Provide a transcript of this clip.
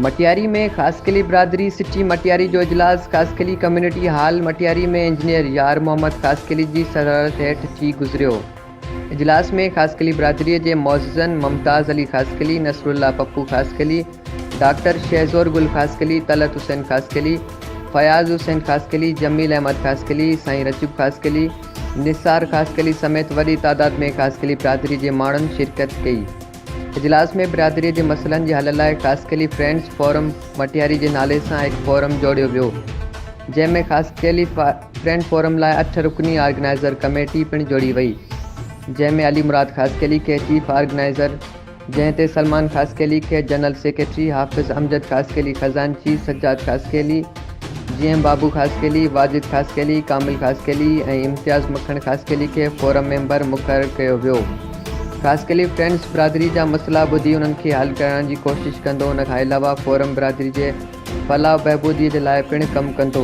मटियारी में खासकली बिरादरी सिटी मटियारी जो इजलास खासकली कम्युनिटी हाल मटियारी में इंजीनियर यार मोहम्मद खासकली जी सदारत हेठ थी गुज़रियो। इजलास में खासकली बिरादरी के मौज़न मुमताज़ अली खासकली, नसरुल्ला पप्पू खासकली, डॉक्टर शहजोर गुल खासकली, तलत हुसैन खासकली, फयाज हुसैन खासकली, जमील अहमद खासकली, साईं रजब खासकली, निसार खासकली समेत वॾी तादाद में खासकली बिरादरी के माण्हुनि शिरकत कई। इजलास में बिरादरी के मसइलनि जे हल लाइ खासकली फ्रेंड्स फोरम मटियारी के नाले से एक फोरम जोड़ियो वियो, जैमें खासकली फ्रेंड फोरम लाइ 8 रुकनी ऑर्गेनाइज़र कमेटी पिण जोड़ी वई, जैमें अली मुराद खासकली के चीफ ऑर्गेनाइज़र, जैसे सलमान खासकली के जनरल सेक्रेटरी, हाफिज़ अमजद खासकली खजानची, सज्जाद खासकली, जीएम बाबू खासकली, वाजिद खासकली, कामिल खासकली और इम्तियाज़ मखण खासकली के फोरम मेंबर मुक़रर किया वियो। खासकली फ्रेंड्स बिरादरी जा मसला बुधी उन्हनि खे हल करण की कोशिश कंदो। उन खां अलावा फोरम बिरादरी के फलाह बहबूदी के लाइ पिण कमु कंदो।